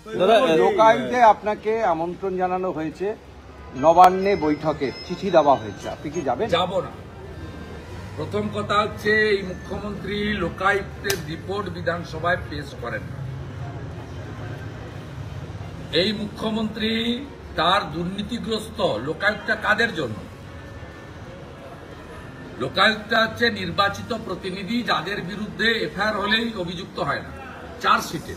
দাদা, লোকায়ুক্তে আপনাকে আমন্ত্রণ জানানো হয়েছে, নবান্নে বৈঠকে চিঠি দেওয়া হয়েছে, আপনি কি যাবেন? যাব না। প্রথম কথা হচ্ছে, এই মুখ্যমন্ত্রী লোকায়ুক্তের রিপোর্ট বিধানসভায় পেশ করেন না। এই মুখ্যমন্ত্রী তার দুর্নীতিগ্রস্ত লোকায়ুক্তটা কাদের জন্য? লোকায়ুক্ত হচ্ছে নির্বাচিত প্রতিনিধি, যাদের বিরুদ্ধে এফআইআর হলেই অভিযুক্ত হয় না, চার্জশিটে।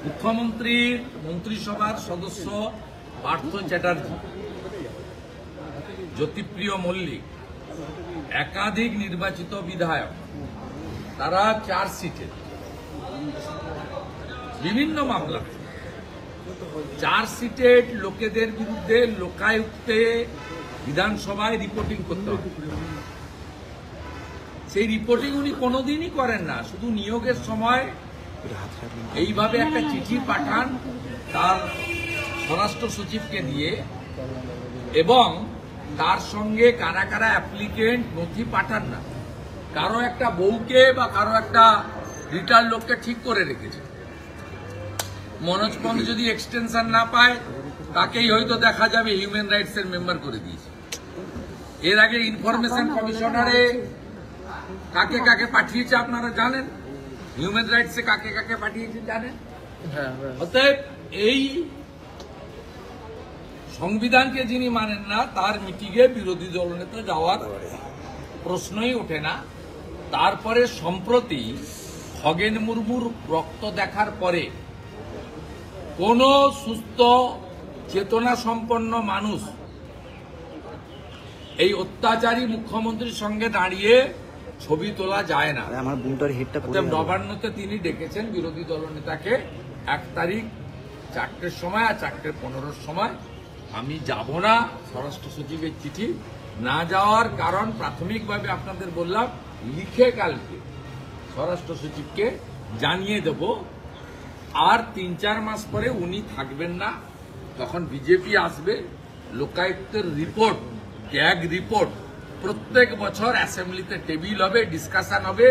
মুখ্যমন্ত্রীর মন্ত্রিসভার সদস্য পার্থ চ্যাটার্জি, জ্যোতিপ্রিয় মল্লিক, একাধিক নির্বাচিত বিধায়ক, তারা চার্জশিটে বিভিন্ন মামলা। চার্জশিটেড লোকেদের বিরুদ্ধে লোকায়ুক্তে বিধানসভায় রিপোর্টিং করতে হবে। সেই রিপোর্টিং উনি কোনোদিনই করেন না। শুধু নিয়োগের সময় এইভাবে একটা চিঠি পাঠান তার স্বরাষ্ট্র সচিবকে দিয়ে, এবং তার সঙ্গে কারা কারা অ্যাপ্লিকেন্ট নথি পাঠান না। কারো একটা বউকে বা কারো একটা রিটার্ন লোককে ঠিক করে রেখেছে। মনোজ পন্থ যদি এক্সটেনশন না পায়, তাকেই হয়তো দেখা যাবে হিউম্যান রাইটস এর মেম্বার করে দিয়েছে। এর আগে ইনফরমেশন কমিশনারে কাকে কাকে পাঠিয়েছে আপনারা জানেন, হিউম্যান রাইটসে কাকে কাকে পাঠিয়েছে জানেন। অতএব এই সংবিধানকে যিনি মানেন না, তার মিটিংয়ে বিরোধী দলনেতা যাওয়ার প্রশ্নই ওঠে না। তারপরে সম্প্রতি খগেন মুর্মুর রক্ত দেখার পরে কোন সুস্থ চেতনা সম্পন্ন মানুষ এই অত্যাচারী মুখ্যমন্ত্রীর সঙ্গে দাঁড়িয়ে ছবি তোলা যায় না। আমার বুমটার হেডটা নবান্নতে তিনি ডেকেছেন বিরোধী দলনেতাকে 1 তারিখ 4টের সময় আর 4:15-র সময়। আমি যাব না। স্বরাষ্ট্র সচিবের চিঠি না যাওয়ার কারণ প্রাথমিকভাবে আপনাদের বললাম, লিখে কালকে স্বরাষ্ট্র সচিবকে জানিয়ে দেব। আর 3-4 মাস পরে উনি থাকবেন না, তখন বিজেপি আসবে। লোকায়ুক্তের রিপোর্ট, ট্যাগ রিপোর্ট প্রত্যেক বছর অ্যাসেম্বলিতে টেবিল হবে, ডিসকাশন হবে।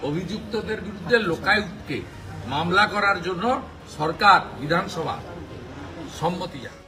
অভিযুক্তদের বিরুদ্ধে লোকায়ুক্তকে মামলা করার জন্য সরকার, বিধানসভা সম্মতি জানায়।